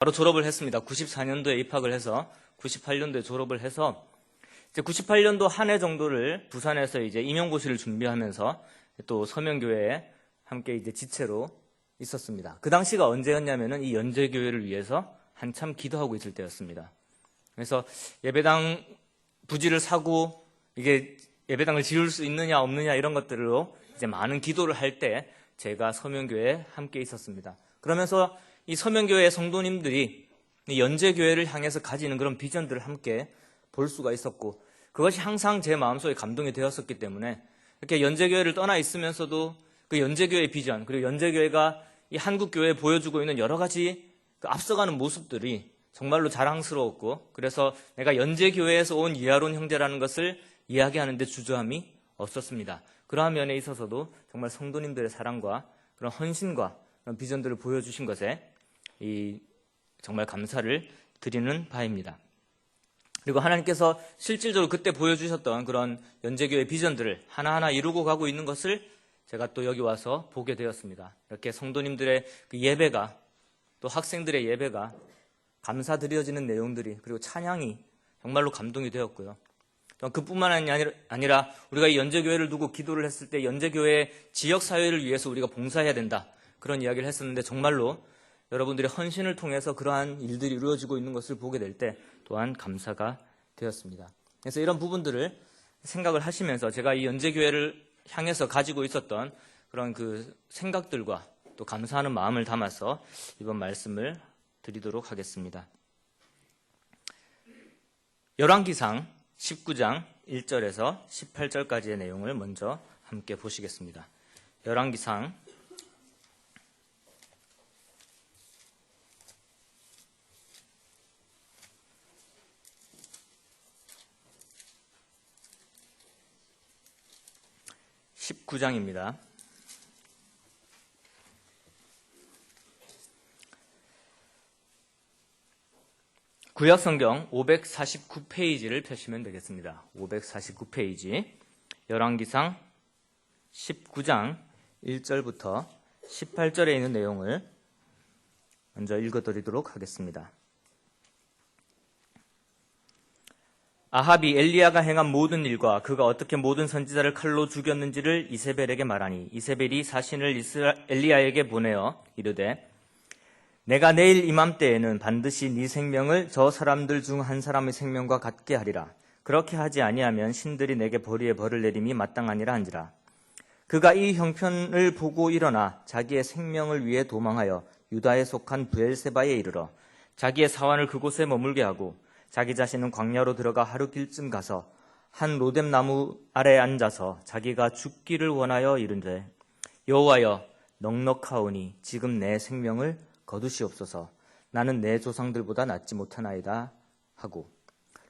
바로 졸업을 했습니다. 94년도에 입학을 해서 98년도에 졸업을 해서 이제 98년도 한 해 정도를 부산에서 이제 임용고시를 준비하면서 또 서명교회에 함께 이제 지체로 있었습니다. 그 당시가 언제였냐면은 이 연제교회를 위해서 한참 기도하고 있을 때였습니다. 그래서 예배당 부지를 사고 이게 예배당을 지을 수 있느냐 없느냐 이런 것들로 이제 많은 기도를 할 때 제가 서명교회에 함께 있었습니다. 그러면서 이 서명교회 성도님들이 이 연제교회를 향해서 가지는 그런 비전들을 함께 볼 수가 있었고 그것이 항상 제 마음속에 감동이 되었었기 때문에 이렇게 연제교회를 떠나 있으면서도 그 연제교회의 비전 그리고 연제교회가 이 한국교회에 보여주고 있는 여러 가지 그 앞서가는 모습들이 정말로 자랑스러웠고 그래서 내가 연제교회에서 온 이하론 형제라는 것을 이야기하는 데 주저함이 없었습니다. 그러한 면에 있어서도 정말 성도님들의 사랑과 그런 헌신과 그런 비전들을 보여주신 것에 정말 감사를 드리는 바입니다. 그리고 하나님께서 실질적으로 그때 보여주셨던 그런 연제교회 비전들을 하나하나 이루고 가고 있는 것을 제가 또 여기 와서 보게 되었습니다. 이렇게 성도님들의 그 예배가 또 학생들의 예배가 감사드려지는 내용들이 그리고 찬양이 정말로 감동이 되었고요. 그뿐만 아니라 우리가 이 연제교회를 두고 기도를 했을 때 연제교회 지역사회를 위해서 우리가 봉사해야 된다. 그런 이야기를 했었는데 정말로 여러분들의 헌신을 통해서 그러한 일들이 이루어지고 있는 것을 보게 될 때 또한 감사가 되었습니다. 그래서 이런 부분들을 생각을 하시면서 제가 이 연제교회를 향해서 가지고 있었던 그런 그 생각들과 또 감사하는 마음을 담아서 이번 말씀을 드리도록 하겠습니다. 열왕기상 19장 1절에서 18절까지의 내용을 먼저 함께 보시겠습니다. 열왕기상 19장입니다. 구약성경 549페이지를 펴시면 되겠습니다. 549페이지 열왕기상 19장 1절부터 18절에 있는 내용을 먼저 읽어드리도록 하겠습니다. 아합이 엘리야가 행한 모든 일과 그가 어떻게 모든 선지자를 칼로 죽였는지를 이세벨에게 말하니 이세벨이 사신을 엘리야에게 보내어 이르되 내가 내일 이맘때에는 반드시 네 생명을 저 사람들 중 한 사람의 생명과 같게 하리라. 그렇게 하지 아니하면 신들이 내게 벌이에 벌을 내림이 마땅하니라 한지라. 그가 이 형편을 보고 일어나 자기의 생명을 위해 도망하여 유다에 속한 브엘세바에 이르러 자기의 사환을 그곳에 머물게 하고 자기 자신은 광야로 들어가 하루 길쯤 가서 한 로뎀 나무 아래 앉아서 자기가 죽기를 원하여 이른데 여호와여 넉넉하오니 지금 내 생명을 거두시옵소서. 나는 내 조상들보다 낫지 못하나이다 하고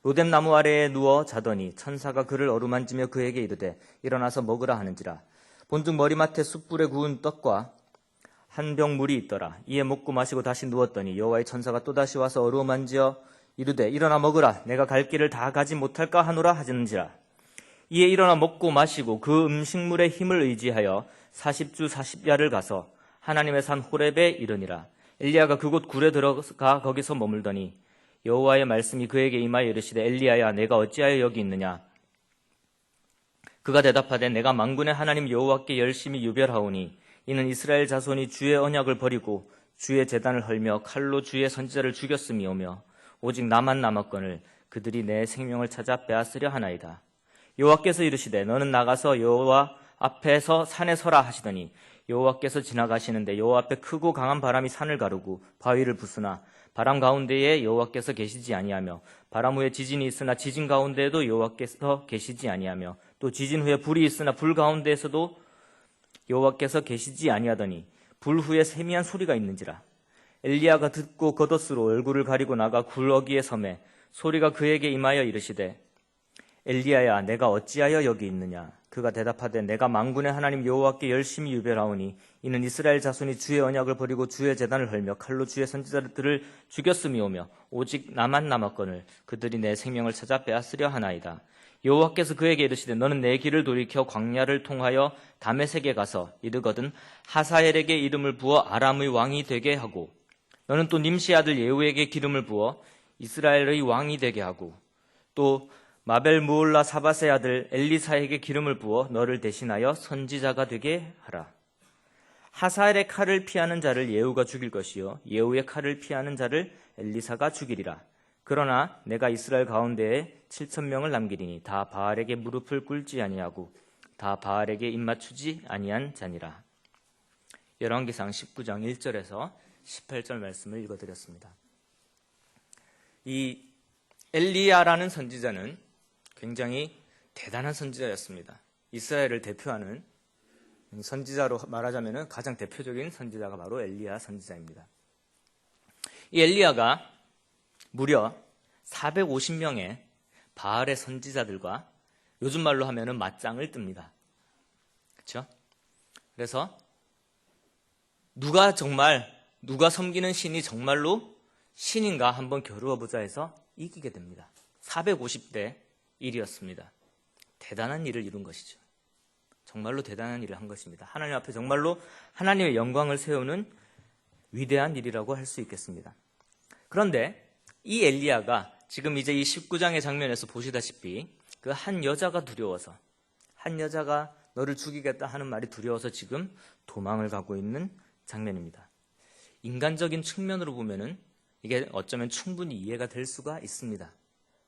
로뎀 나무 아래에 누워 자더니 천사가 그를 어루만지며 그에게 이르되 일어나서 먹으라 하는지라. 본즉 머리맡에 숯불에 구운 떡과 한 병 물이 있더라. 이에 먹고 마시고 다시 누웠더니 여호와의 천사가 또다시 와서 어루만지어 이르되 일어나 먹으라. 내가 갈 길을 다 가지 못할까 하노라 하는지라. 이에 일어나 먹고 마시고 그 음식물의 힘을 의지하여 40주 40야를 가서 하나님의 산 호렙에 이르니라. 엘리야가 그곳 굴에 들어가 거기서 머물더니 여호와의 말씀이 그에게 임하여 이르시되 엘리야야 내가 어찌하여 여기 있느냐. 그가 대답하되 내가 만군의 하나님 여호와께 열심히 유별하오니 이는 이스라엘 자손이 주의 언약을 버리고 주의 제단을 헐며 칼로 주의 선지자를 죽였음이오며 오직 나만 남았거늘 그들이 내 생명을 찾아 빼앗으려 하나이다. 여호와께서 이르시되 너는 나가서 여호와 앞에서 산에 서라 하시더니 여호와께서 지나가시는데 여호와 앞에 크고 강한 바람이 산을 가르고 바위를 부수나 바람 가운데에 여호와께서 계시지 아니하며 바람 후에 지진이 있으나 지진 가운데에도 여호와께서 계시지 아니하며 또 지진 후에 불이 있으나 불 가운데에서도 여호와께서 계시지 아니하더니 불 후에 세미한 소리가 있는지라. 엘리야가 듣고 겉옷으로 얼굴을 가리고 나가 굴러기에 섬에 소리가 그에게 임하여 이르시되 엘리야야 내가 어찌하여 여기 있느냐. 그가 대답하되 내가 만군의 하나님 여호와께 열심히 유별하오니 이는 이스라엘 자손이 주의 언약을 버리고 주의 제단을 헐며 칼로 주의 선지자들을 죽였음이오며 오직 나만 남았거늘 그들이 내 생명을 찾아 빼앗으려 하나이다. 여호와께서 그에게 이르시되 너는 내 길을 돌이켜 광야를 통하여 다메섹에 가서 이르거든 하사엘에게 이름을 부어 아람의 왕이 되게 하고 너는 또 님시 아들 예후에게 기름을 부어 이스라엘의 왕이 되게 하고 또 마벨 무올라 사밧의 아들 엘리사에게 기름을 부어 너를 대신하여 선지자가 되게 하라. 하사엘의 칼을 피하는 자를 예후가 죽일 것이요 예후의 칼을 피하는 자를 엘리사가 죽이리라. 그러나 내가 이스라엘 가운데에 7,000명을 남기리니 다 바알에게 무릎을 꿇지 아니하고 다 바알에게 입맞추지 아니한 자니라. 열왕기상 19장 1절에서 18절 말씀을 읽어드렸습니다. 이 엘리야라는 선지자는 굉장히 대단한 선지자였습니다. 이스라엘을 대표하는 선지자로 말하자면 가장 대표적인 선지자가 바로 엘리야 선지자입니다. 이 엘리야가 무려 450명의 바알의 선지자들과 요즘 말로 하면은 맞짱을 뜹니다. 그렇죠? 그래서 누가 섬기는 신이 정말로 신인가 한번 겨루어 보자 해서 이기게 됩니다. 450대 1이었습니다. 대단한 일을 이룬 것이죠. 정말로 대단한 일을 한 것입니다. 하나님 앞에 정말로 하나님의 영광을 세우는 위대한 일이라고 할 수 있겠습니다. 그런데 이 엘리야가 지금 이제 이 19장의 장면에서 보시다시피 그 한 여자가 두려워서, 한 여자가 너를 죽이겠다 하는 말이 두려워서 지금 도망을 가고 있는 장면입니다. 인간적인 측면으로 보면은 이게 어쩌면 충분히 이해가 될 수가 있습니다.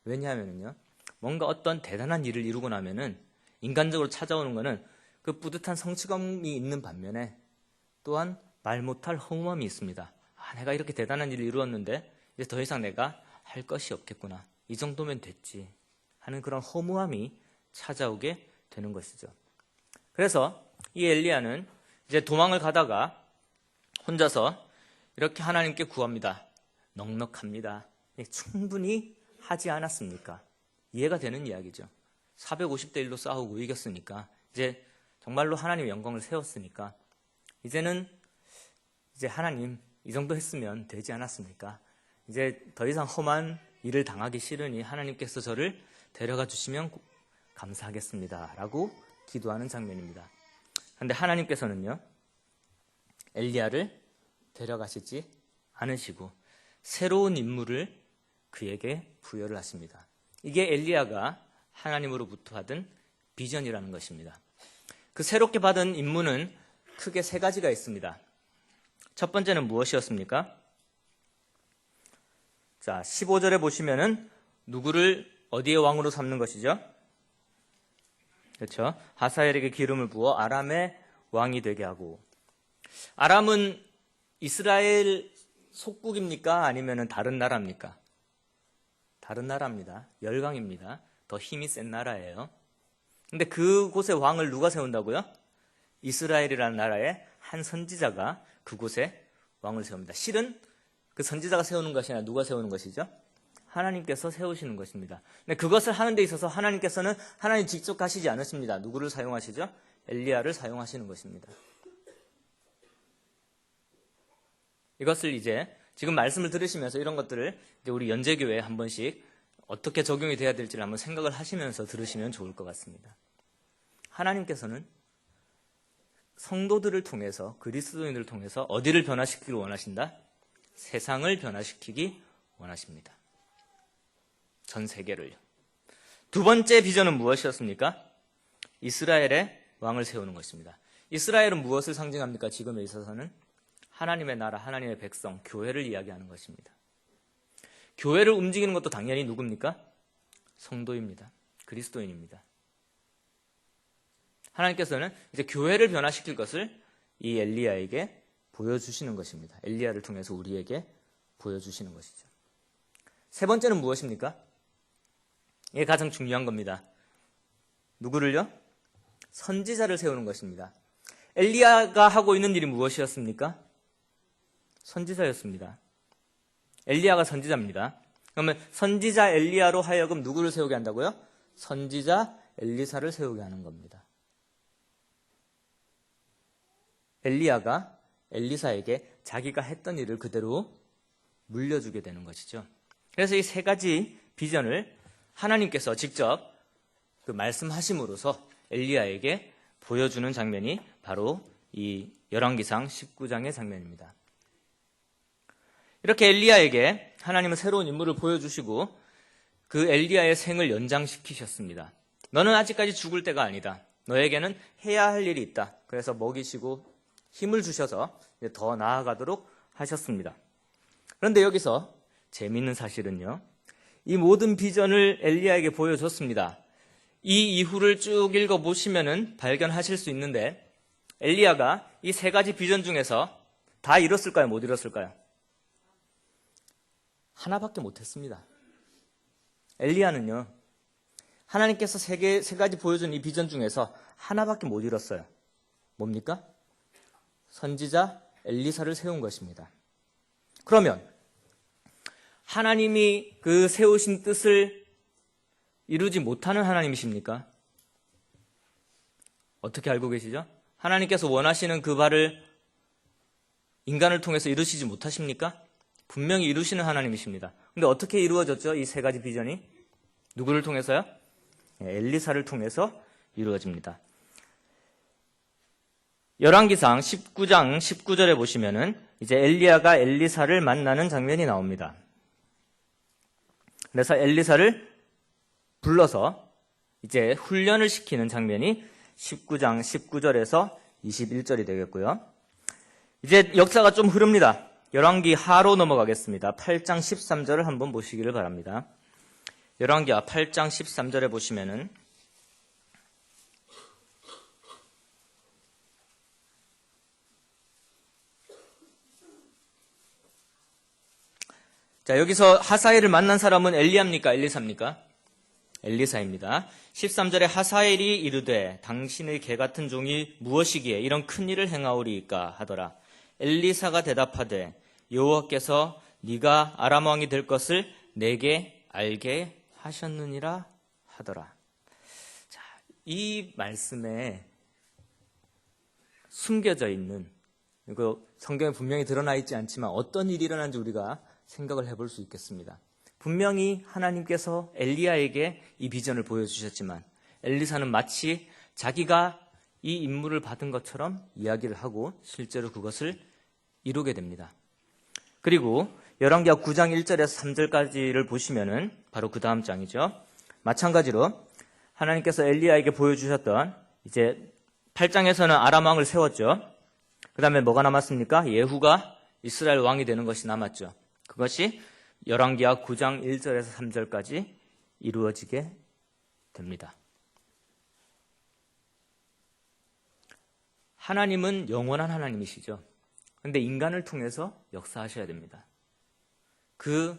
왜냐하면요, 뭔가 어떤 대단한 일을 이루고 나면은 인간적으로 찾아오는 거는 그 뿌듯한 성취감이 있는 반면에 또한 말 못할 허무함이 있습니다. 내가 이렇게 대단한 일을 이루었는데 이제 더 이상 내가 할 것이 없겠구나. 이 정도면 됐지 하는 그런 허무함이 찾아오게 되는 것이죠. 그래서 이 엘리야는 이제 도망을 가다가 혼자서 이렇게 하나님께 구합니다. 넉넉합니다. 충분히 하지 않았습니까? 이해가 되는 이야기죠. 450대 1로 싸우고 이겼으니까, 이제 정말로 하나님의 영광을 세웠으니까 이제는 이제 하나님 이 정도 했으면 되지 않았습니까? 이제 더 이상 험한 일을 당하기 싫으니 하나님께서 저를 데려가 주시면 감사하겠습니다 라고 기도하는 장면입니다. 그런데 하나님께서는요, 엘리야를 데려가시지 않으시고 새로운 임무를 그에게 부여를 하십니다. 이게 엘리야가 하나님으로부터 받은 비전이라는 것입니다. 그 새롭게 받은 임무는 크게 세 가지가 있습니다. 첫 번째는 무엇이었습니까? 자, 15절에 보시면은 누구를 어디에 왕으로 삼는 것이죠? 그렇죠? 하사엘에게 기름을 부어 아람의 왕이 되게 하고. 아람은 이스라엘 속국입니까? 아니면은 다른 나라입니까? 다른 나라입니다. 열강입니다. 더 힘이 센 나라예요. 근데 그곳에 왕을 누가 세운다고요? 이스라엘이라는 나라의 한 선지자가 그곳에 왕을 세웁니다. 실은 그 선지자가 세우는 것이 아니라 누가 세우는 것이죠? 하나님께서 세우시는 것입니다. 근데 그것을 하는 데 있어서 하나님께서는 하나님 직접 가시지 않으십니다. 누구를 사용하시죠? 엘리야를 사용하시는 것입니다. 이것을 이제 지금 말씀을 들으시면서 이런 것들을 이제 우리 연재교회에 한 번씩 어떻게 적용이 돼야 될지를 한번 생각을 하시면서 들으시면 좋을 것 같습니다. 하나님께서는 성도들을 통해서, 그리스도인들을 통해서 어디를 변화시키기를 원하신다? 세상을 변화시키기 원하십니다. 전 세계를요. 두 번째 비전은 무엇이었습니까? 이스라엘의 왕을 세우는 것입니다. 이스라엘은 무엇을 상징합니까? 지금에 있어서는 하나님의 나라, 하나님의 백성, 교회를 이야기하는 것입니다. 교회를 움직이는 것도 당연히 누굽니까? 성도입니다. 그리스도인입니다. 하나님께서는 이제 교회를 변화시킬 것을 이 엘리야에게 보여주시는 것입니다. 엘리야를 통해서 우리에게 보여주시는 것이죠. 세 번째는 무엇입니까? 이게 가장 중요한 겁니다. 누구를요? 선지자를 세우는 것입니다. 엘리야가 하고 있는 일이 무엇이었습니까? 선지자였습니다. 엘리야가 선지자입니다. 그러면 선지자 엘리야로 하여금 누구를 세우게 한다고요? 선지자 엘리사를 세우게 하는 겁니다. 엘리야가 엘리사에게 자기가 했던 일을 그대로 물려주게 되는 것이죠. 그래서 이 세 가지 비전을 하나님께서 직접 그 말씀하심으로써 엘리야에게 보여주는 장면이 바로 이 열왕기상 19장의 장면입니다. 이렇게 엘리야에게 하나님은 새로운 인물을 보여주시고 그 엘리야의 생을 연장시키셨습니다. 너는 아직까지 죽을 때가 아니다. 너에게는 해야 할 일이 있다. 그래서 먹이시고 힘을 주셔서 더 나아가도록 하셨습니다. 그런데 여기서 재미있는 사실은요, 이 모든 비전을 엘리야에게 보여줬습니다. 이 이후를 쭉 읽어보시면 발견하실 수 있는데 엘리야가 이 세 가지 비전 중에서 다 이뤘을까요? 못 이뤘을까요? 하나밖에 못했습니다. 엘리야는요, 하나님께서 세 가지 보여준 이 비전 중에서 하나밖에 못 이뤘어요. 뭡니까? 선지자 엘리사를 세운 것입니다. 그러면 하나님이 그 세우신 뜻을 이루지 못하는 하나님이십니까? 어떻게 알고 계시죠? 하나님께서 원하시는 그 바를 인간을 통해서 이루시지 못하십니까? 분명히 이루시는 하나님이십니다. 근데 어떻게 이루어졌죠? 이 세 가지 비전이? 누구를 통해서요? 엘리사를 통해서 이루어집니다. 열왕기상 19장 19절에 보시면은 이제 엘리야가 엘리사를 만나는 장면이 나옵니다. 그래서 엘리사를 불러서 이제 훈련을 시키는 장면이 19장 19절에서 21절이 되겠고요. 이제 역사가 좀 흐릅니다. 열왕기 하로 넘어가겠습니다. 8장 13절을 한번 보시기를 바랍니다. 열왕기 8장 13절에 보시면은 자, 여기서 하사엘을 만난 사람은 엘리야입니까? 엘리사입니까? 엘리사입니다. 13절에 하사엘이 이르되 당신의 개 같은 종이 무엇이기에 이런 큰 일을 행하오리이까 하더라. 엘리사가 대답하되 여호와께서 네가 아람 왕이 될 것을 내게 알게 하셨느니라 하더라. 자, 이 말씀에 숨겨져 있는, 이거 성경에 분명히 드러나 있지 않지만 어떤 일이 일어난지 우리가 생각을 해볼 수 있겠습니다. 분명히 하나님께서 엘리야에게 이 비전을 보여주셨지만 엘리사는 마치 자기가 이 임무를 받은 것처럼 이야기를 하고 실제로 그것을 이루게 됩니다. 그리고 열왕기하 9장 1절에서 3절까지를 보시면은 바로 그 다음 장이죠. 마찬가지로 하나님께서 엘리야에게 보여주셨던 이제 8장에서는 아람 왕을 세웠죠. 그 다음에 뭐가 남았습니까? 예후가 이스라엘 왕이 되는 것이 남았죠. 그것이 열왕기하 9장 1절에서 3절까지 이루어지게 됩니다. 하나님은 영원한 하나님이시죠. 그런데 인간을 통해서 역사하셔야 됩니다. 그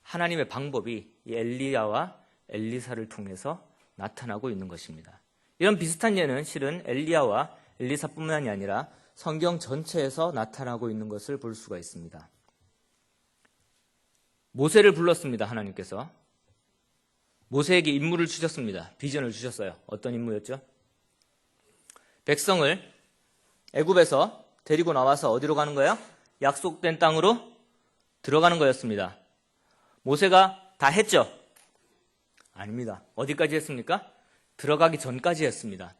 하나님의 방법이 이 엘리야와 엘리사를 통해서 나타나고 있는 것입니다. 이런 비슷한 예는 실은 엘리야와 엘리사뿐만이 아니라 성경 전체에서 나타나고 있는 것을 볼 수가 있습니다. 모세를 불렀습니다. 하나님께서 모세에게 임무를 주셨습니다. 비전을 주셨어요. 어떤 임무였죠? 백성을 애굽에서 데리고 나와서 어디로 가는 거예요? 약속된 땅으로 들어가는 거였습니다. 모세가 다 했죠? 아닙니다. 어디까지 했습니까? 들어가기 전까지 했습니다.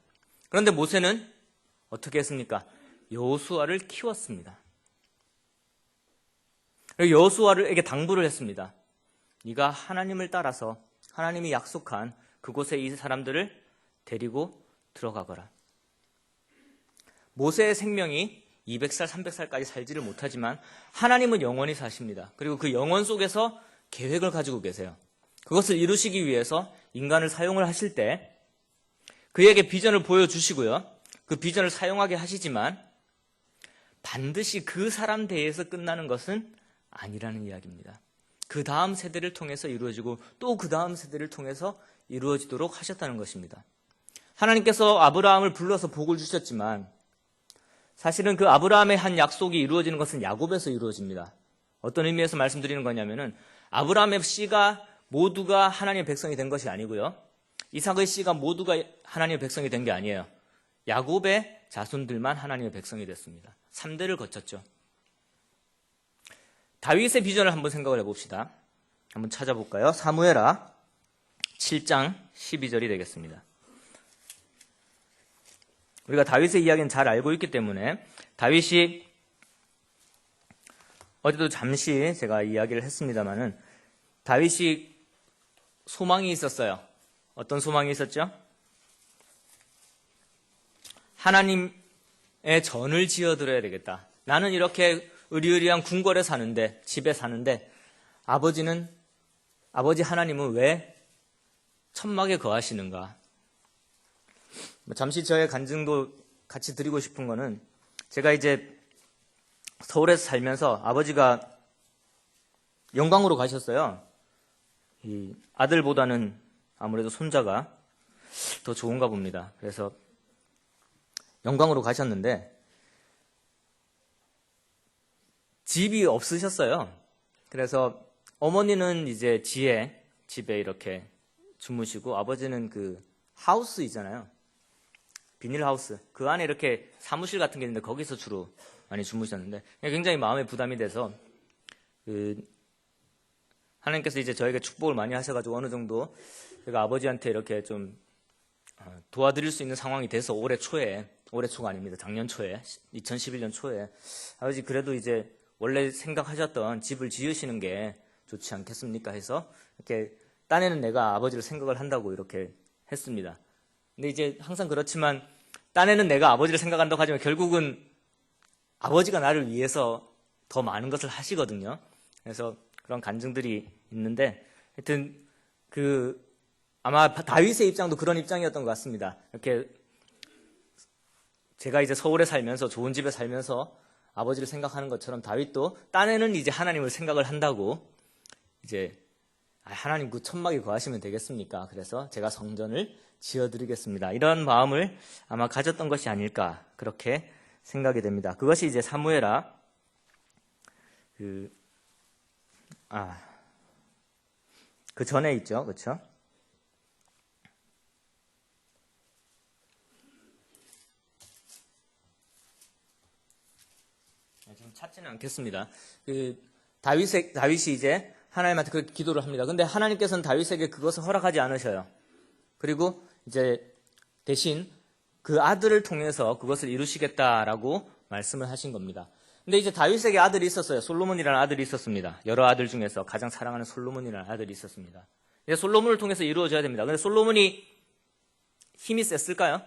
그런데 모세는 어떻게 했습니까? 여호수아를 키웠습니다. 여호수아에게 당부를 했습니다. 네가 하나님을 따라서 하나님이 약속한 그곳에 이 사람들을 데리고 들어가거라. 모세의 생명이 200살, 300살까지 살지를 못하지만 하나님은 영원히 사십니다. 그리고 그 영원 속에서 계획을 가지고 계세요. 그것을 이루시기 위해서 인간을 사용을 하실 때 그에게 비전을 보여주시고요. 그 비전을 사용하게 하시지만 반드시 그 사람 대해서 끝나는 것은 아니라는 이야기입니다. 그 다음 세대를 통해서 이루어지고 또 그 다음 세대를 통해서 이루어지도록 하셨다는 것입니다. 하나님께서 아브라함을 불러서 복을 주셨지만 사실은 그 아브라함의 한 약속이 이루어지는 것은 야곱에서 이루어집니다. 어떤 의미에서 말씀드리는 거냐면은 아브라함의 씨가 모두가 하나님의 백성이 된 것이 아니고요. 이삭의 씨가 모두가 하나님의 백성이 된 게 아니에요. 야곱의 자손들만 하나님의 백성이 됐습니다. 3대를 거쳤죠. 다윗의 비전을 한번 생각을 해봅시다. 한번 찾아볼까요? 사무엘하 7장 12절이 되겠습니다. 우리가 다윗의 이야기는 잘 알고 있기 때문에 다윗이 어제도 잠시 제가 이야기를 했습니다마는 다윗이 소망이 있었어요. 어떤 소망이 있었죠? 하나님의 전을 지어드려야 되겠다. 나는 이렇게 의리의리한 궁궐에 사는데, 집에 사는데 아버지 하나님은 왜 천막에 거하시는가? 잠시 저의 간증도 같이 드리고 싶은 거는, 제가 이제 서울에서 살면서 아버지가 영광으로 가셨어요. 이 아들보다는 아무래도 손자가 더 좋은가 봅니다. 그래서 영광으로 가셨는데 집이 없으셨어요. 그래서 어머니는 이제 집에 이렇게 주무시고, 아버지는 그 하우스 있잖아요. 비닐하우스. 그 안에 이렇게 사무실 같은 게 있는데 거기서 주로 많이 주무셨는데 굉장히 마음에 부담이 돼서 하나님께서 이제 저에게 축복을 많이 하셔가지고 어느 정도 제가 아버지한테 이렇게 좀 도와드릴 수 있는 상황이 돼서 올해 초가 아닙니다. 작년 초에, 2011년 초에 아버지 그래도 이제 원래 생각하셨던 집을 지으시는 게 좋지 않겠습니까 해서 이렇게 딴에는 내가 아버지를 생각을 한다고 이렇게 했습니다. 근데 이제 항상 그렇지만 딴에는 내가 아버지를 생각한다고 하지만 결국은 아버지가 나를 위해서 더 많은 것을 하시거든요. 그래서 그런 간증들이 있는데 하여튼 아마 다윗의 입장도 그런 입장이었던 것 같습니다. 이렇게 제가 이제 서울에 살면서 좋은 집에 살면서 아버지를 생각하는 것처럼 다윗도 딴에는 이제 하나님을 생각을 한다고 이제 하나님 그 천막에 거하시면 되겠습니까? 그래서 제가 성전을 지어드리겠습니다. 이런 마음을 아마 가졌던 것이 아닐까 그렇게 생각이 됩니다. 그것이 이제 사무엘하 그 전에 있죠, 그렇죠? 지금 찾지는 않겠습니다. 다윗이 이제 하나님한테 그렇게 기도를 합니다. 근데 하나님께서는 다윗에게 그것을 허락하지 않으셔요. 그리고 이제 대신 그 아들을 통해서 그것을 이루시겠다라고 말씀을 하신 겁니다. 근데 이제 다윗에게 아들이 있었어요. 솔로몬이라는 아들이 있었습니다. 여러 아들 중에서 가장 사랑하는 솔로몬이라는 아들이 있었습니다. 이제 솔로몬을 통해서 이루어져야 됩니다. 근데 솔로몬이 힘이 셌을까요?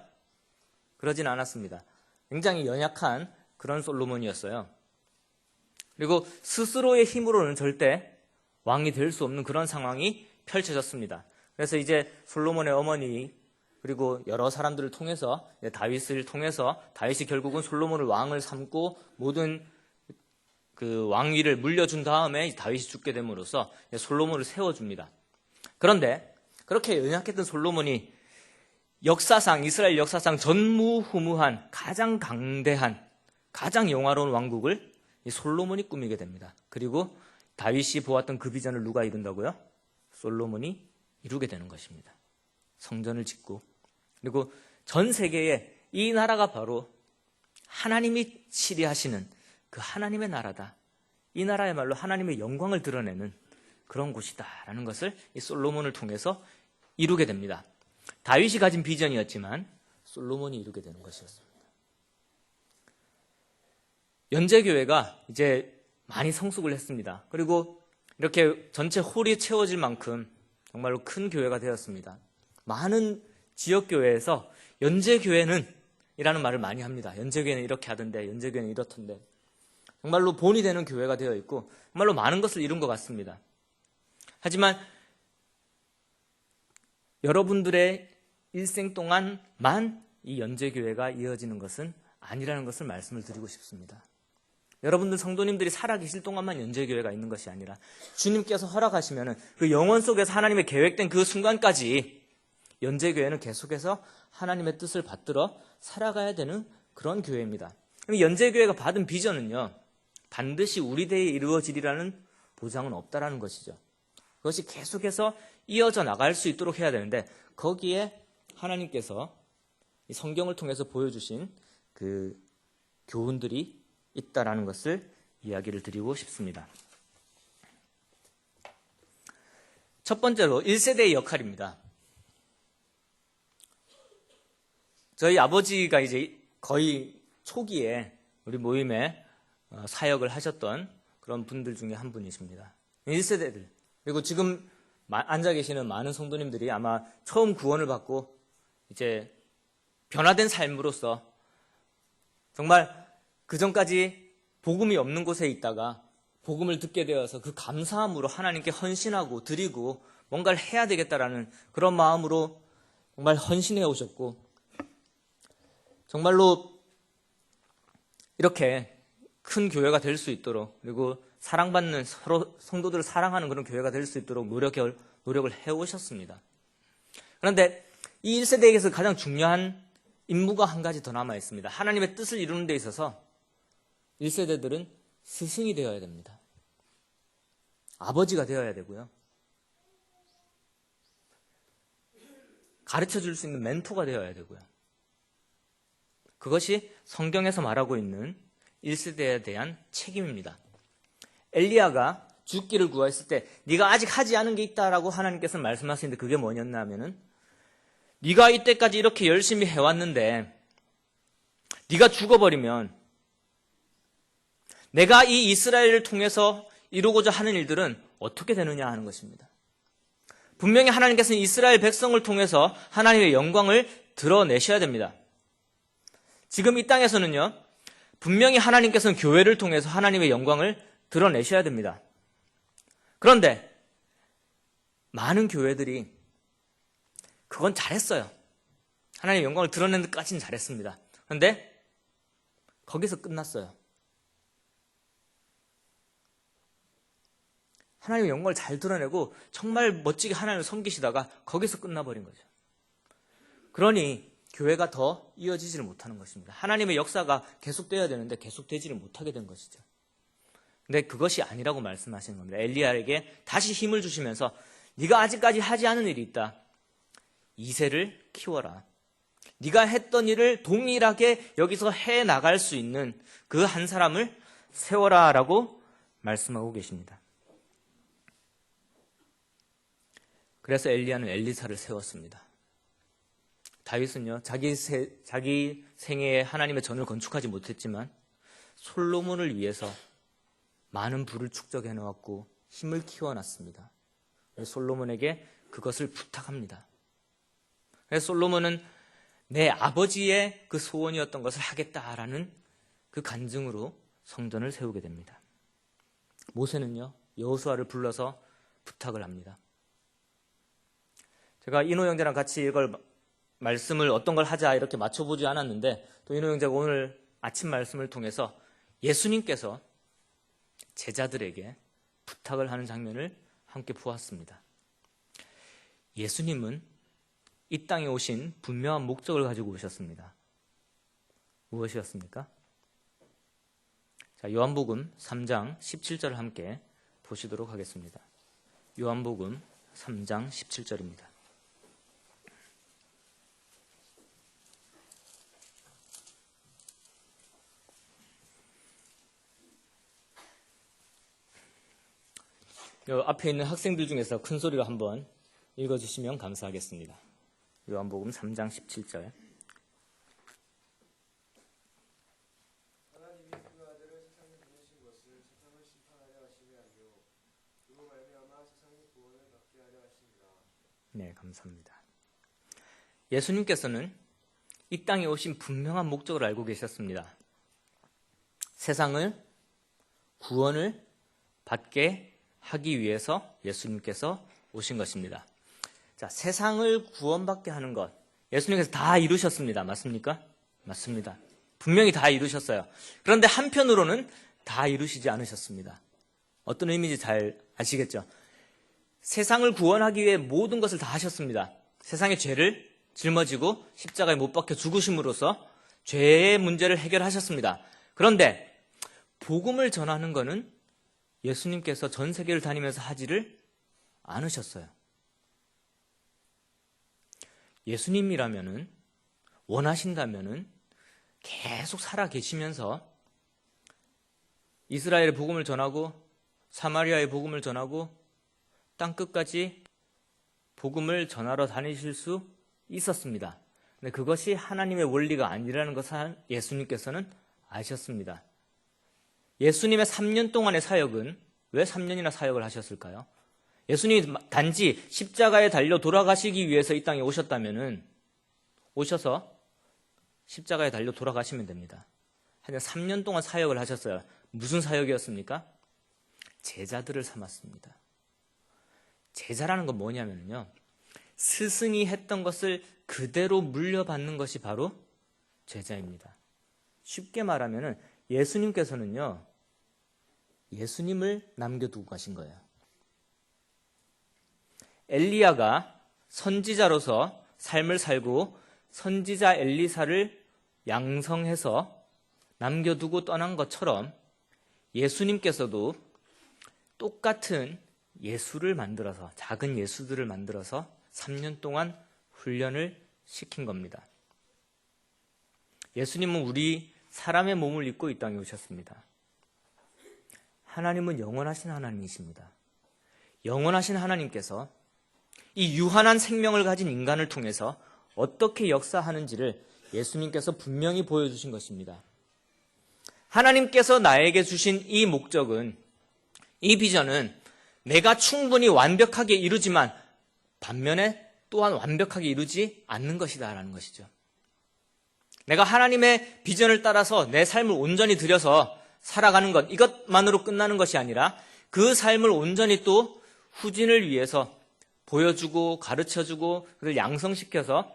그러진 않았습니다. 굉장히 연약한 그런 솔로몬이었어요. 그리고 스스로의 힘으로는 절대 왕이 될 수 없는 그런 상황이 펼쳐졌습니다. 그래서 이제 솔로몬의 어머니 그리고 여러 사람들을 통해서 다윗을 통해서 다윗이 결국은 솔로몬을 왕을 삼고 모든 그 왕위를 물려준 다음에 다윗이 죽게 됨으로써 솔로몬을 세워줍니다. 그런데 그렇게 연약했던 솔로몬이 이스라엘 역사상 전무후무한 가장 강대한 가장 영화로운 왕국을 솔로몬이 꾸미게 됩니다. 그리고 다윗이 보았던 그 비전을 누가 이룬다고요? 솔로몬이 이루게 되는 것입니다. 성전을 짓고 그리고 전 세계에 이 나라가 바로 하나님이 치리하시는 그 하나님의 나라다. 이 나라야말로 하나님의 영광을 드러내는 그런 곳이다라는 것을 이 솔로몬을 통해서 이루게 됩니다. 다윗이 가진 비전이었지만 솔로몬이 이루게 되는 것이었습니다. 연제교회가 이제 많이 성숙을 했습니다. 그리고 이렇게 전체 홀이 채워질 만큼 정말로 큰 교회가 되었습니다. 많은 지역교회에서 연제교회는 이라는 말을 많이 합니다. 연제교회는 이렇게 하던데, 연제교회는 이렇던데. 정말로 본이 되는 교회가 되어 있고 정말로 많은 것을 이룬 것 같습니다. 하지만 여러분들의 일생 동안만 이 연제교회가 이어지는 것은 아니라는 것을 말씀을 드리고 싶습니다. 여러분들 성도님들이 살아계실 동안만 연제교회가 있는 것이 아니라 주님께서 허락하시면 그 영원 속에서 하나님의 계획된 그 순간까지 연제교회는 계속해서 하나님의 뜻을 받들어 살아가야 되는 그런 교회입니다. 그럼 연제교회가 받은 비전은요, 반드시 우리 대에 이루어지리라는 보장은 없다라는 것이죠. 그것이 계속해서 이어져 나갈 수 있도록 해야 되는데 거기에 하나님께서 이 성경을 통해서 보여주신 그 교훈들이 있다라는 것을 이야기를 드리고 싶습니다. 첫 번째로 1세대의 역할입니다. 저희 아버지가 이제 거의 초기에 우리 모임에 사역을 하셨던 그런 분들 중에 한 분이십니다. 1세대들, 그리고 지금 앉아 계시는 많은 성도님들이 아마 처음 구원을 받고 이제 변화된 삶으로서 정말 그전까지 복음이 없는 곳에 있다가 복음을 듣게 되어서 그 감사함으로 하나님께 헌신하고 드리고 뭔가를 해야 되겠다라는 그런 마음으로 정말 헌신해 오셨고, 정말로 이렇게 큰 교회가 될 수 있도록, 그리고 사랑받는, 서로 성도들을 사랑하는 그런 교회가 될 수 있도록 노력을 해오셨습니다. 그런데 이 1세대에게서 가장 중요한 임무가 한 가지 더 남아 있습니다. 하나님의 뜻을 이루는 데 있어서 1세대들은 스승이 되어야 됩니다. 아버지가 되어야 되고요. 가르쳐 줄 수 있는 멘토가 되어야 되고요. 그것이 성경에서 말하고 있는 1세대에 대한 책임입니다. 엘리야가 죽기를 구했을 때 네가 아직 하지 않은 게 있다라고 하나님께서 말씀하시는데 그게 뭐였냐면은, 네가 이때까지 이렇게 열심히 해왔는데 네가 죽어버리면 내가 이 이스라엘을 통해서 이루고자 하는 일들은 어떻게 되느냐 하는 것입니다. 분명히 하나님께서는 이스라엘 백성을 통해서 하나님의 영광을 드러내셔야 됩니다. 지금 이 땅에서는요, 분명히 하나님께서는 교회를 통해서 하나님의 영광을 드러내셔야 됩니다. 그런데 많은 교회들이 그건 잘했어요. 하나님의 영광을 드러내는 데까지는 잘했습니다. 그런데 거기서 끝났어요. 하나님의 영광을 잘 드러내고 정말 멋지게 하나님을 섬기시다가 거기서 끝나버린 거죠. 그러니 교회가 더 이어지지를 못하는 것입니다. 하나님의 역사가 계속되어야 되는데 계속되지를 못하게 된 것이죠. 근데 그것이 아니라고 말씀하시는 겁니다. 엘리야에게 다시 힘을 주시면서 네가 아직까지 하지 않은 일이 있다. 2세를 키워라. 네가 했던 일을 동일하게 여기서 해나갈 수 있는 그 한 사람을 세워라 라고 말씀하고 계십니다. 그래서 엘리야는 엘리사를 세웠습니다. 다윗은요, 자기 생애에 하나님의 전을 건축하지 못했지만 솔로몬을 위해서 많은 부를 축적해 놓았고 힘을 키워놨습니다. 솔로몬에게 그것을 부탁합니다. 그래서 솔로몬은 내 아버지의 그 소원이었던 것을 하겠다라는 그 간증으로 성전을 세우게 됩니다. 모세는요, 여호수아를 불러서 부탁을 합니다. 제가 이노 형제랑 같이 이걸 말씀을 어떤 걸 하자 이렇게 맞춰보지 않았는데, 또 이노 형제가 오늘 아침 말씀을 통해서 예수님께서 제자들에게 부탁을 하는 장면을 함께 보았습니다. 예수님은 이 땅에 오신 분명한 목적을 가지고 오셨습니다. 무엇이었습니까? 자, 요한복음 3장 17절을 함께 보시도록 하겠습니다. 요한복음 3장 17절입니다. 앞에 있는 학생들 중에서 큰 소리로 한번 읽어주시면 감사하겠습니다. 요한복음 3장 17절. 하나님이 그 아들을 세상에 보내신 것을 세상을 심판하려 하심이 아니요 그로 말미암아 세상의 구원을 받게 하려 하심이라. 네, 감사합니다. 예수님께서는 이 땅에 오신 분명한 목적을 알고 계셨습니다. 세상을 구원을 받게 하기 위해서 예수님께서 오신 것입니다. 자, 세상을 구원받게 하는 것, 예수님께서 다 이루셨습니다. 맞습니까? 맞습니다. 분명히 다 이루셨어요. 그런데 한편으로는 다 이루시지 않으셨습니다. 어떤 의미인지 잘 아시겠죠? 세상을 구원하기 위해 모든 것을 다 하셨습니다. 세상의 죄를 짊어지고 십자가에 못 박혀 죽으심으로써 죄의 문제를 해결하셨습니다. 그런데 복음을 전하는 것은 예수님께서 전 세계를 다니면서 하지를 않으셨어요. 예수님이라면은, 원하신다면은 계속 살아 계시면서 이스라엘의 복음을 전하고 사마리아의 복음을 전하고 땅끝까지 복음을 전하러 다니실 수 있었습니다. 근데 그것이 하나님의 원리가 아니라는 것을 예수님께서는 아셨습니다. 예수님의 3년 동안의 사역은 왜 3년이나 사역을 하셨을까요? 예수님이 단지 십자가에 달려 돌아가시기 위해서 이 땅에 오셨다면은 오셔서 십자가에 달려 돌아가시면 됩니다. 하지만 3년 동안 사역을 하셨어요. 무슨 사역이었습니까? 제자들을 삼았습니다. 제자라는 건 뭐냐면요, 스승이 했던 것을 그대로 물려받는 것이 바로 제자입니다. 쉽게 말하면은 예수님께서는요, 예수님을 남겨두고 가신 거예요. 엘리야가 선지자로서 삶을 살고 선지자 엘리사를 양성해서 남겨두고 떠난 것처럼 예수님께서도 똑같은 예수를 만들어서, 작은 예수들을 만들어서 3년 동안 훈련을 시킨 겁니다. 예수님은 우리 사람의 몸을 입고 이 땅에 오셨습니다. 하나님은 영원하신 하나님이십니다. 영원하신 하나님께서 이 유한한 생명을 가진 인간을 통해서 어떻게 역사하는지를 예수님께서 분명히 보여주신 것입니다. 하나님께서 나에게 주신 이 목적은, 이 비전은 내가 충분히 완벽하게 이루지만 반면에 또한 완벽하게 이루지 않는 것이다라는 것이죠. 내가 하나님의 비전을 따라서 내 삶을 온전히 들여서 살아가는 것, 이것만으로 끝나는 것이 아니라 그 삶을 온전히 또 후진을 위해서 보여주고 가르쳐주고 그를 양성시켜서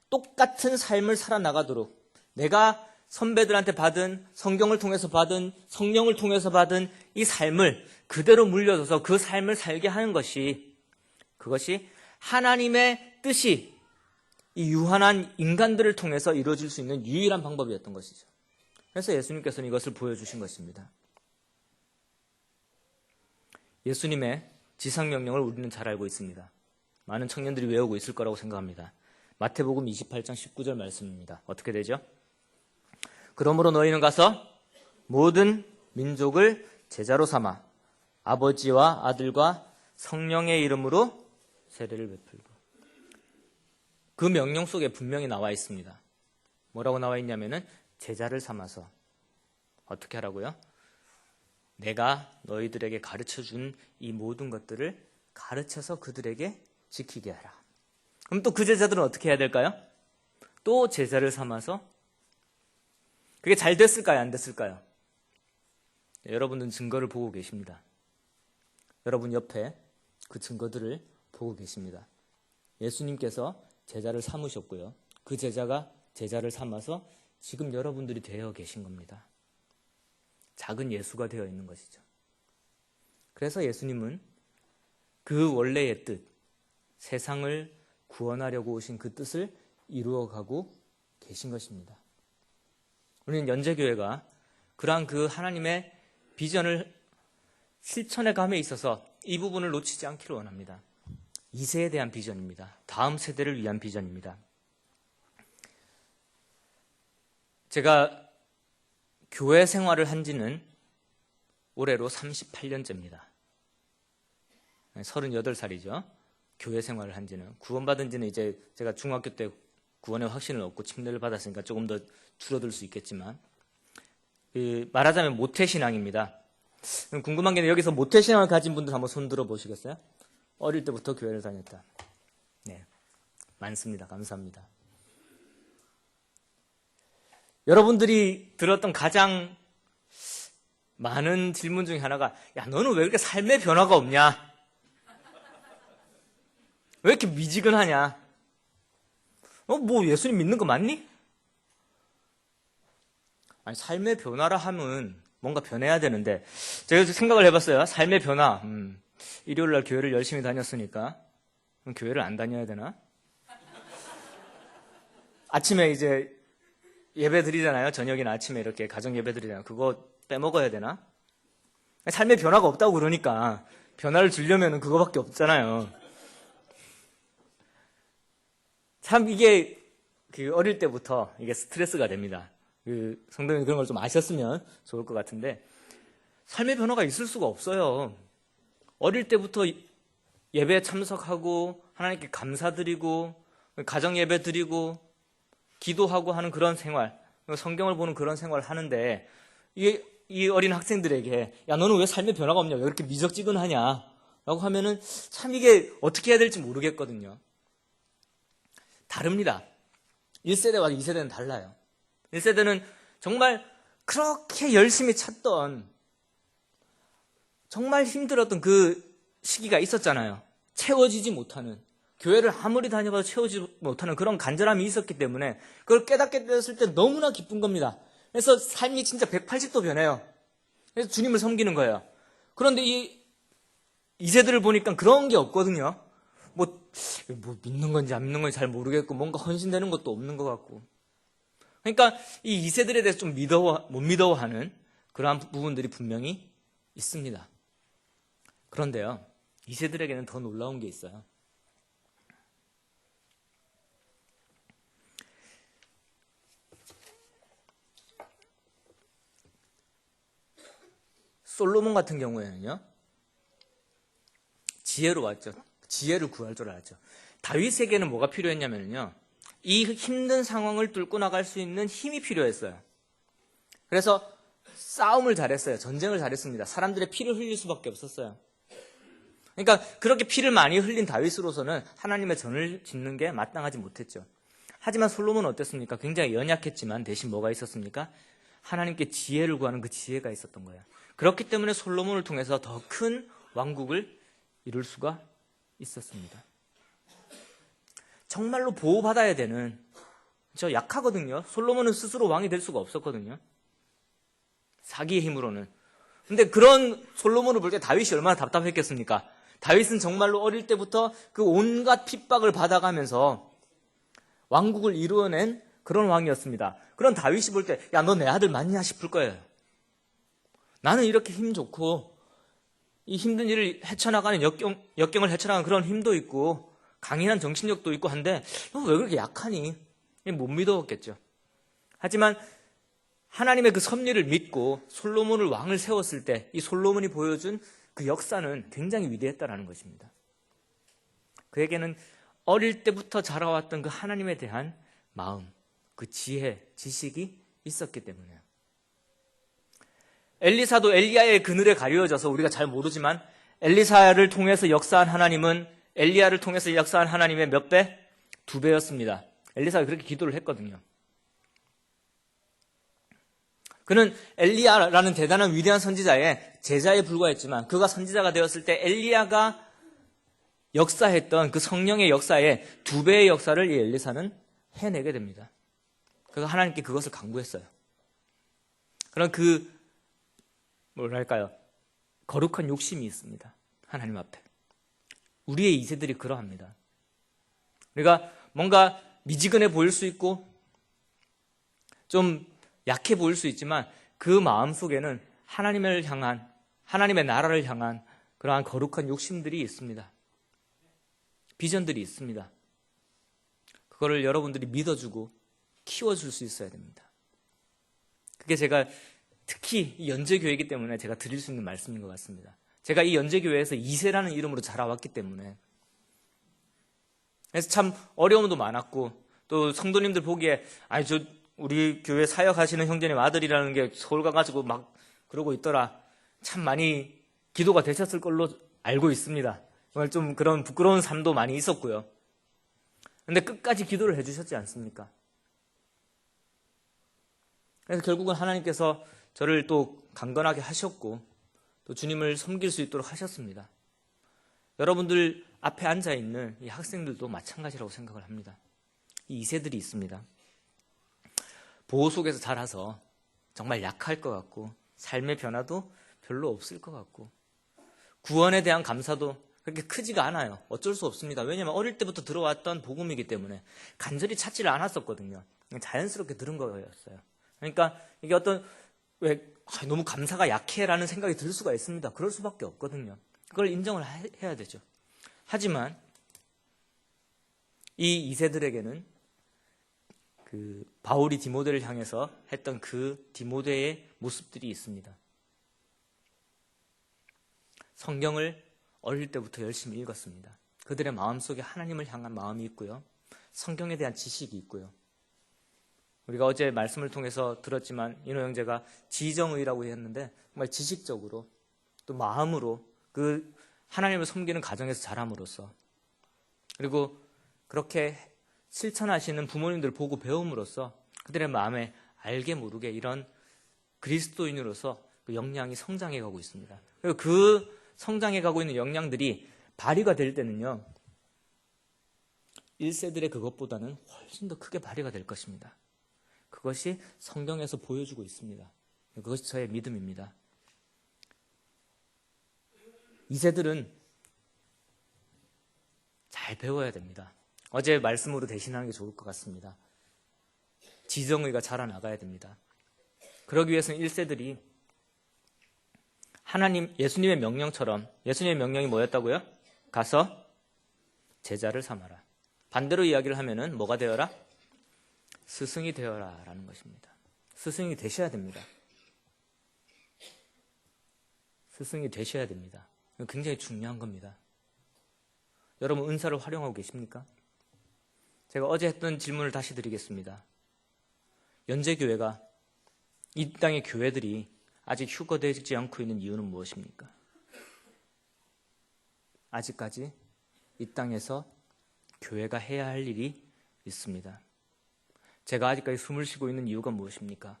똑같은 삶을 살아나가도록, 내가 선배들한테 받은, 성경을 통해서 받은, 성령을 통해서 받은 이 삶을 그대로 물려줘서 그 삶을 살게 하는 것이, 그것이 하나님의 뜻이 이 유한한 인간들을 통해서 이루어질 수 있는 유일한 방법이었던 것이죠. 그래서 예수님께서는 이것을 보여주신 것입니다. 예수님의 지상명령을 우리는 잘 알고 있습니다. 많은 청년들이 외우고 있을 거라고 생각합니다. 마태복음 28장 19절 말씀입니다. 어떻게 되죠? 그러므로 너희는 가서 모든 민족을 제자로 삼아 아버지와 아들과 성령의 이름으로 세례를 베풀고. 그 명령 속에 분명히 나와 있습니다. 뭐라고 나와 있냐면은 제자를 삼아서 어떻게 하라고요? 내가 너희들에게 가르쳐준 이 모든 것들을 가르쳐서 그들에게 지키게 하라. 그럼 또 그 제자들은 어떻게 해야 될까요? 또 제자를 삼아서. 그게 잘 됐을까요? 안 됐을까요? 여러분은 증거를 보고 계십니다. 여러분 옆에 그 증거들을 보고 계십니다. 예수님께서 제자를 삼으셨고요. 그 제자가 제자를 삼아서 지금 여러분들이 되어 계신 겁니다. 작은 예수가 되어 있는 것이죠. 그래서 예수님은 그 원래의 뜻, 세상을 구원하려고 오신 그 뜻을 이루어가고 계신 것입니다. 우리는 연재교회가 그러한 그 하나님의 비전을 실천해 감에 있어서 이 부분을 놓치지 않기를 원합니다. 2세에 대한 비전입니다. 다음 세대를 위한 비전입니다. 제가 교회 생활을 한 지는 올해로 38년째입니다. 38살이죠. 교회 생활을 한 지는. 구원받은 지는 이제 제가 중학교 때 구원의 확신을 얻고 침례를 받았으니까 조금 더 줄어들 수 있겠지만, 말하자면 모태신앙입니다. 궁금한 게 여기서 모태신앙을 가진 분들 한번 손 들어 보시겠어요? 어릴 때부터 교회를 다녔다. 네, 많습니다. 감사합니다. 여러분들이 들었던 가장 많은 질문 중에 하나가, 야, 너는 왜 이렇게 삶의 변화가 없냐? 왜 이렇게 미지근하냐? 뭐 예수님 믿는 거 맞니? 아니, 삶의 변화라 하면 뭔가 변해야 되는데, 제가 생각을 해봤어요. 삶의 변화. 일요일 날 교회를 열심히 다녔으니까 그럼 교회를 안 다녀야 되나? 아침에 이제 예배 드리잖아요. 저녁이나 아침에 이렇게 가정 예배 드리잖아요. 그거 빼먹어야 되나? 삶의 변화가 없다고 그러니까 변화를 주려면 그거밖에 없잖아요. 참 이게 어릴 때부터 이게 스트레스가 됩니다. 성도님 그런 걸 좀 아셨으면 좋을 것 같은데, 삶의 변화가 있을 수가 없어요. 어릴 때부터 예배에 참석하고 하나님께 감사드리고 가정 예배 드리고 기도하고 하는 그런 생활, 성경을 보는 그런 생활을 하는데, 이게 이 어린 학생들에게 야 너는 왜 삶의 변화가 없냐 왜 이렇게 미적지근하냐 라고 하면은 참 이게 어떻게 해야 될지 모르겠거든요. 다릅니다. 1세대와 2세대는 달라요. 1세대는 정말 그렇게 열심히 찾던 정말 힘들었던 그 시기가 있었잖아요. 채워지지 못하는, 교회를 아무리 다녀봐도 채워지지 못하는 그런 간절함이 있었기 때문에 그걸 깨닫게 되었을 때 너무나 기쁜 겁니다. 그래서 삶이 진짜 180도 변해요. 그래서 주님을 섬기는 거예요. 그런데 이 2세들을 보니까 그런 게 없거든요. 뭐 믿는 건지 안 믿는 건지 잘 모르겠고 뭔가 헌신되는 것도 없는 것 같고. 그러니까 이 2세들에 대해서 좀 못 믿어하는 그러한 부분들이 분명히 있습니다. 그런데요, 2세들에게는 더 놀라운 게 있어요. 솔로몬 같은 경우에는요, 지혜로 왔죠. 지혜를 구할 줄 알았죠. 다윗에게는 뭐가 필요했냐면요, 이 힘든 상황을 뚫고 나갈 수 있는 힘이 필요했어요. 그래서 싸움을 잘했어요. 전쟁을 잘했습니다. 사람들의 피를 흘릴 수밖에 없었어요. 그러니까 그렇게 피를 많이 흘린 다윗으로서는 하나님의 전을 짓는 게 마땅하지 못했죠. 하지만 솔로몬은 어땠습니까? 굉장히 연약했지만 대신 뭐가 있었습니까? 하나님께 지혜를 구하는 그 지혜가 있었던 거예요. 그렇기 때문에 솔로몬을 통해서 더 큰 왕국을 이룰 수가 있었습니다. 정말로 보호받아야 되는, 저 약하거든요. 솔로몬은 스스로 왕이 될 수가 없었거든요. 사기의 힘으로는. 근데 그런 솔로몬을 볼 때 다윗이 얼마나 답답했겠습니까? 다윗은 정말로 어릴 때부터 그 온갖 핍박을 받아가면서 왕국을 이루어낸 그런 왕이었습니다. 그런 다윗이 볼 때, 야, 너 내 아들 맞냐 싶을 거예요. 나는 이렇게 힘 좋고, 이 힘든 일을 헤쳐나가는 역경을 헤쳐나가는 그런 힘도 있고, 강인한 정신력도 있고 한데, 너 왜 그렇게 약하니? 못 믿었겠죠. 하지만 하나님의 그 섭리를 믿고 솔로몬을 왕을 세웠을 때, 이 솔로몬이 보여준 그 역사는 굉장히 위대했다라는 것입니다. 그에게는 어릴 때부터 자라왔던 그 하나님에 대한 마음, 그 지혜, 지식이 있었기 때문에요. 엘리사도 엘리야의 그늘에 가려져서 우리가 잘 모르지만 엘리사를 통해서 역사한 하나님은 엘리야를 통해서 역사한 하나님의 몇 배? 2배였습니다. 엘리사가 그렇게 기도를 했거든요. 그는 엘리야라는 대단한 위대한 선지자의 제자에 불과했지만 그가 선지자가 되었을 때 엘리야가 역사했던 그 성령의 역사에 2배의 역사를 이 엘리사는 해내게 됩니다. 그가 하나님께 그것을 간구했어요. 그런 뭐랄까요? 거룩한 욕심이 있습니다. 하나님 앞에. 우리의 2세들이 그러합니다. 우리가 뭔가 미지근해 보일 수 있고 좀 약해 보일 수 있지만 그 마음 속에는 하나님을 향한, 하나님의 나라를 향한 그러한 거룩한 욕심들이 있습니다. 비전들이 있습니다. 그거를 여러분들이 믿어주고 키워줄 수 있어야 됩니다. 그게 제가 특히 이 연제교회이기 때문에 제가 드릴 수 있는 말씀인 것 같습니다. 제가 이 연제교회에서 2세라는 이름으로 자라왔기 때문에 그래서 참 어려움도 많았고 또 성도님들 보기에 우리 교회 사역하시는 형제님 아들이라는 게 서울 가가지고 막 그러고 있더라. 참 많이 기도가 되셨을 걸로 알고 있습니다. 정말 좀 그런 부끄러운 삶도 많이 있었고요. 근데 끝까지 기도를 해주셨지 않습니까? 그래서 결국은 하나님께서 저를 또 강건하게 하셨고 또 주님을 섬길 수 있도록 하셨습니다. 여러분들 앞에 앉아있는 이 학생들도 마찬가지라고 생각을 합니다. 이 2세들이 있습니다. 보호 속에서 자라서 정말 약할 것 같고 삶의 변화도 별로 없을 것 같고 구원에 대한 감사도 그렇게 크지가 않아요. 어쩔 수 없습니다. 왜냐하면 어릴 때부터 들어왔던 복음이기 때문에 간절히 찾지를 않았었거든요. 자연스럽게 들은 거였어요. 그러니까 이게 너무 감사가 약해라는 생각이 들 수가 있습니다. 그럴 수밖에 없거든요. 그걸 인정을 해야 되죠. 하지만 이 2세들에게는 그 바울이 디모데를 향해서 했던 그 디모데의 모습들이 있습니다. 성경을 어릴 때부터 열심히 읽었습니다. 그들의 마음속에 하나님을 향한 마음이 있고요. 성경에 대한 지식이 있고요. 우리가 어제 말씀을 통해서 들었지만 인호 형제가 지정의라고 했는데 정말 지식적으로 또 마음으로 그 하나님을 섬기는 가정에서 자람으로써 그리고 그렇게 실천하시는 부모님들 보고 배움으로써 그들의 마음에 알게 모르게 이런 그리스도인으로서 그 역량이 성장해 가고 있습니다. 그리고 그 성장해 가고 있는 역량들이 발휘가 될 때는요, 1세들의 그것보다는 훨씬 더 크게 발휘가 될 것입니다. 그것이 성경에서 보여주고 있습니다. 그것이 저의 믿음입니다. 2세들은 잘 배워야 됩니다. 어제 말씀으로 대신하는 게 좋을 것 같습니다. 지정의가 자라나가야 됩니다. 그러기 위해서는 1세들이 예수님의 명령처럼, 예수님의 명령이 뭐였다고요? 가서 제자를 삼아라. 반대로 이야기를 하면은 뭐가 되어라? 스승이 되어라 라는 것입니다. 스승이 되셔야 됩니다. 스승이 되셔야 됩니다. 이건 굉장히 중요한 겁니다. 여러분 은사를 활용하고 계십니까? 제가 어제 했던 질문을 다시 드리겠습니다. 연제교회가 이 땅의 교회들이 아직 휴거되지 않고 있는 이유는 무엇입니까? 아직까지 이 땅에서 교회가 해야 할 일이 있습니다. 제가 아직까지 숨을 쉬고 있는 이유가 무엇입니까?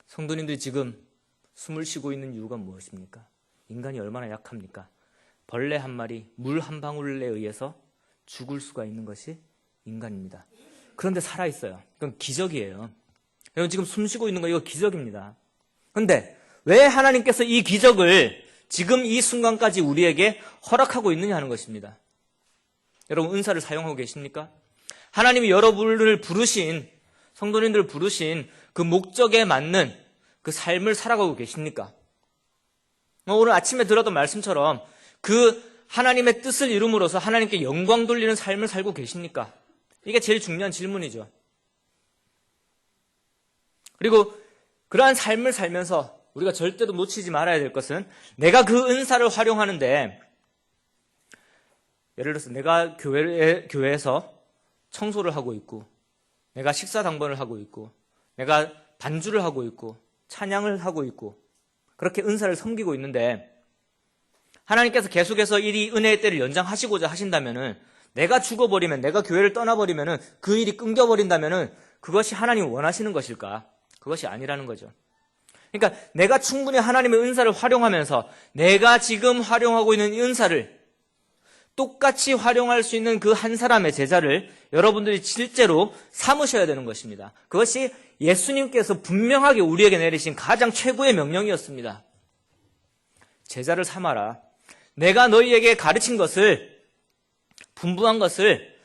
성도님들이 지금 숨을 쉬고 있는 이유가 무엇입니까? 인간이 얼마나 약합니까? 벌레 한 마리, 물 한 방울에 의해서 죽을 수가 있는 것이 인간입니다. 그런데 살아있어요. 그건 기적이에요. 여러분 지금 숨 쉬고 있는 거 이거 기적입니다. 그런데 왜 하나님께서 이 기적을 지금 이 순간까지 우리에게 허락하고 있느냐 하는 것입니다. 여러분 은사를 사용하고 계십니까? 하나님이 여러분을 부르신, 성도님들을 부르신 그 목적에 맞는 그 삶을 살아가고 계십니까? 오늘 아침에 들었던 말씀처럼 그 하나님의 뜻을 이룸으로써 하나님께 영광 돌리는 삶을 살고 계십니까? 이게 제일 중요한 질문이죠. 그리고 그러한 삶을 살면서 우리가 절대로 놓치지 말아야 될 것은 내가 그 은사를 활용하는데 예를 들어서 내가 교회에서 청소를 하고 있고 내가 식사 당번을 하고 있고 내가 반주를 하고 있고 찬양을 하고 있고 그렇게 은사를 섬기고 있는데 하나님께서 계속해서 이 은혜의 때를 연장하시고자 하신다면은 내가 죽어버리면 내가 교회를 떠나버리면은 그 일이 끊겨버린다면은 그것이 하나님이 원하시는 것일까? 그것이 아니라는 거죠. 그러니까 내가 충분히 하나님의 은사를 활용하면서 내가 지금 활용하고 있는 이 은사를 똑같이 활용할 수 있는 그 한 사람의 제자를 여러분들이 실제로 삼으셔야 되는 것입니다. 그것이 예수님께서 분명하게 우리에게 내리신 가장 최고의 명령이었습니다. 제자를 삼아라. 내가 너희에게 가르친 것을, 분부한 것을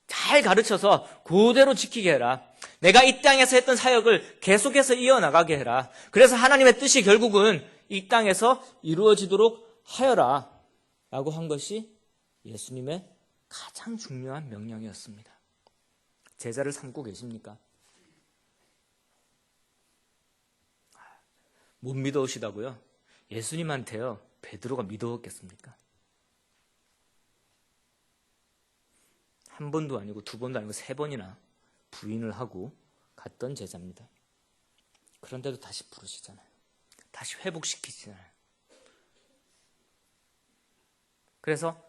잘 가르쳐서 그대로 지키게 해라. 내가 이 땅에서 했던 사역을 계속해서 이어나가게 해라. 그래서 하나님의 뜻이 결국은 이 땅에서 이루어지도록 하여라 라고 한 것이 예수님의 가장 중요한 명령이었습니다. 제자를 삼고 계십니까? 못 믿어오시다고요? 예수님한테요 베드로가 믿어왔겠습니까? 한 번도 아니고 두 번도 아니고 세 번이나 부인을 하고 갔던 제자입니다. 그런데도 다시 부르시잖아요. 다시 회복시키시잖아요. 그래서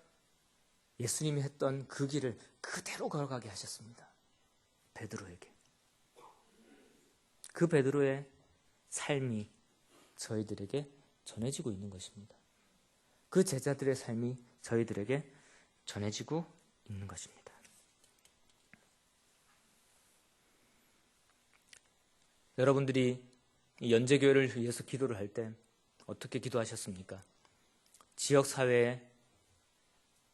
예수님이 했던 그 길을 그대로 걸어가게 하셨습니다. 베드로에게. 그 베드로의 삶이 저희들에게 전해지고 있는 것입니다. 그 제자들의 삶이 저희들에게 전해지고 있는 것입니다. 여러분들이 이 연제교회를 위해서 기도를 할 때 어떻게 기도하셨습니까? 지역사회에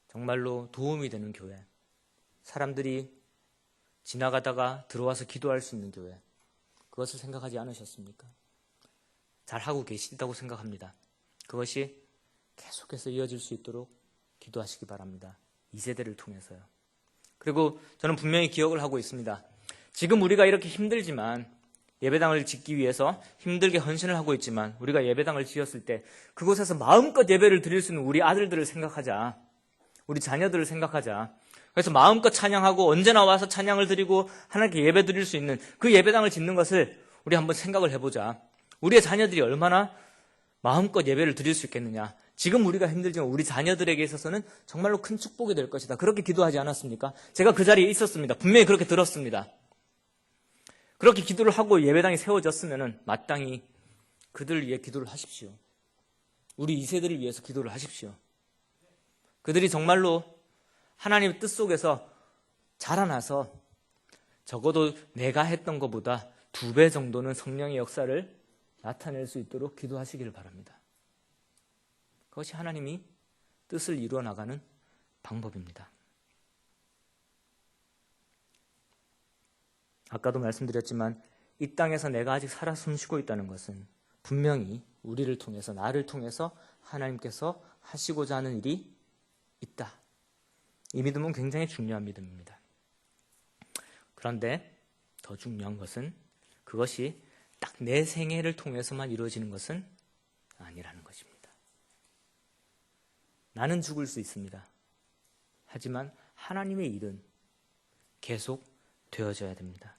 정말로 도움이 되는 교회, 사람들이 지나가다가 들어와서 기도할 수 있는 교회, 그것을 생각하지 않으셨습니까? 잘하고 계시다고 생각합니다. 그것이 계속해서 이어질 수 있도록 기도하시기 바랍니다. 2세대를 통해서요. 그리고 저는 분명히 기억을 하고 있습니다. 지금 우리가 이렇게 힘들지만 예배당을 짓기 위해서 힘들게 헌신을 하고 있지만 우리가 예배당을 지었을 때 그곳에서 마음껏 예배를 드릴 수 있는 우리 아들들을 생각하자. 우리 자녀들을 생각하자. 그래서 마음껏 찬양하고 언제나 와서 찬양을 드리고 하나님께 예배 드릴 수 있는 그 예배당을 짓는 것을 우리 한번 생각을 해보자. 우리의 자녀들이 얼마나 마음껏 예배를 드릴 수 있겠느냐. 지금 우리가 힘들지만 우리 자녀들에게 있어서는 정말로 큰 축복이 될 것이다. 그렇게 기도하지 않았습니까? 제가 그 자리에 있었습니다. 분명히 그렇게 들었습니다. 그렇게 기도를 하고 예배당이 세워졌으면 마땅히 그들을 위해 기도를 하십시오. 우리 2세들을 위해서 기도를 하십시오. 그들이 정말로 하나님의 뜻 속에서 자라나서 적어도 내가 했던 것보다 2배 정도는 성령의 역사를 나타낼 수 있도록 기도하시기를 바랍니다. 그것이 하나님이 뜻을 이루어 나가는 방법입니다. 아까도 말씀드렸지만 이 땅에서 내가 아직 살아 숨쉬고 있다는 것은 분명히 우리를 통해서, 나를 통해서 하나님께서 하시고자 하는 일이 있다. 이 믿음은 굉장히 중요한 믿음입니다. 그런데 더 중요한 것은 그것이 딱 내 생애를 통해서만 이루어지는 것은 아니라는 것입니다. 나는 죽을 수 있습니다. 하지만 하나님의 일은 계속 되어져야 됩니다.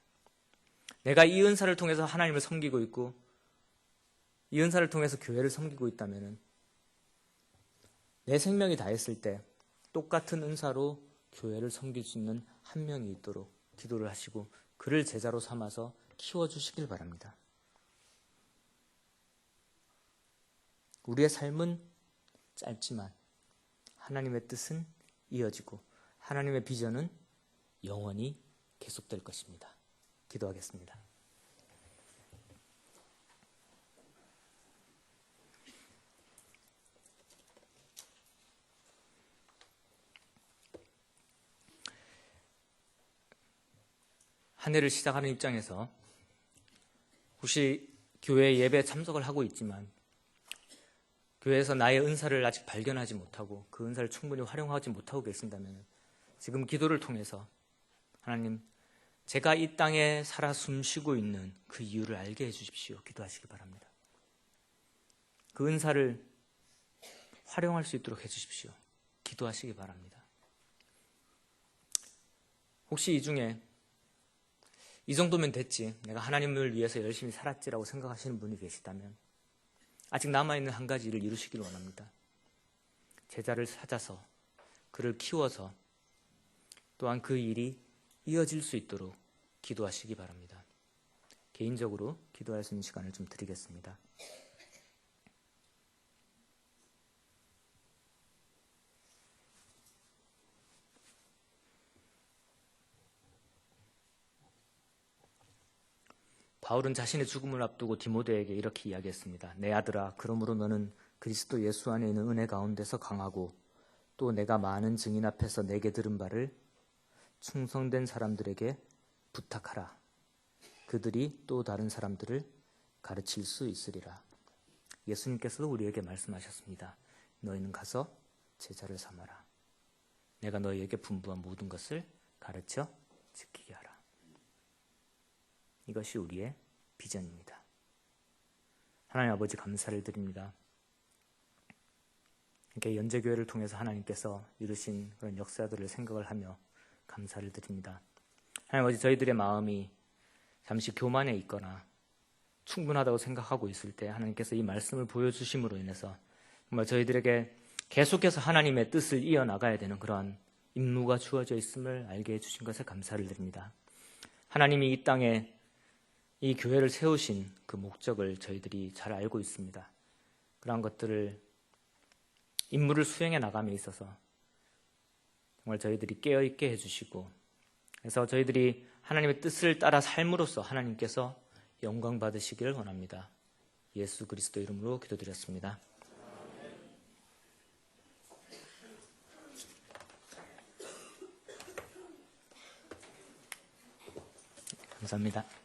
내가 이 은사를 통해서 하나님을 섬기고 있고 이 은사를 통해서 교회를 섬기고 있다면 내 생명이 다했을 때 똑같은 은사로 교회를 섬길 수 있는 한 명이 있도록 기도를 하시고 그를 제자로 삼아서 키워주시길 바랍니다. 우리의 삶은 짧지만 하나님의 뜻은 이어지고 하나님의 비전은 영원히 계속될 것입니다. 기도하겠습니다. 한 해를 시작하는 입장에서 혹시 교회 예배에 참석을 하고 있지만 교회에서 나의 은사를 아직 발견하지 못하고 그 은사를 충분히 활용하지 못하고 계신다면 지금 기도를 통해서 하나님, 제가 이 땅에 살아 숨쉬고 있는 그 이유를 알게 해주십시오. 기도하시기 바랍니다. 그 은사를 활용할 수 있도록 해주십시오. 기도하시기 바랍니다. 혹시 이 중에 이 정도면 됐지, 내가 하나님을 위해서 열심히 살았지라고 생각하시는 분이 계시다면 아직 남아있는 한 가지 일을 이루시길 원합니다. 제자를 찾아서 그를 키워서 또한 그 일이 이어질 수 있도록 기도하시기 바랍니다. 개인적으로 기도할 수 있는 시간을 좀 드리겠습니다. 바울은 자신의 죽음을 앞두고 디모데에게 이렇게 이야기했습니다. 내 아들아, 그러므로 너는 그리스도 예수 안에 있는 은혜 가운데서 강하고 또 내가 많은 증인 앞에서 내게 들은 바를 충성된 사람들에게 부탁하라. 그들이 또 다른 사람들을 가르칠 수 있으리라. 예수님께서도 우리에게 말씀하셨습니다. 너희는 가서 제자를 삼아라. 내가 너희에게 분부한 모든 것을 가르쳐 지키게 하라. 이것이 우리의 비전입니다. 하나님 아버지, 감사를 드립니다. 이렇게 연제교회를 통해서 하나님께서 이루신 그런 역사들을 생각을 하며 감사를 드립니다. 하나님 아버지, 저희들의 마음이 잠시 교만에 있거나 충분하다고 생각하고 있을 때 하나님께서 이 말씀을 보여주심으로 인해서 정말 저희들에게 계속해서 하나님의 뜻을 이어나가야 되는 그러한 임무가 주어져 있음을 알게 해주신 것에 감사를 드립니다. 하나님이 이 땅에 이 교회를 세우신 그 목적을 저희들이 잘 알고 있습니다. 그러한 것들을 임무를 수행해 나감에 있어서 정말 저희들이 깨어있게 해주시고, 그래서 저희들이 하나님의 뜻을 따라 삶으로써 하나님께서 영광 받으시기를 원합니다. 예수 그리스도 이름으로 기도드렸습니다. 감사합니다.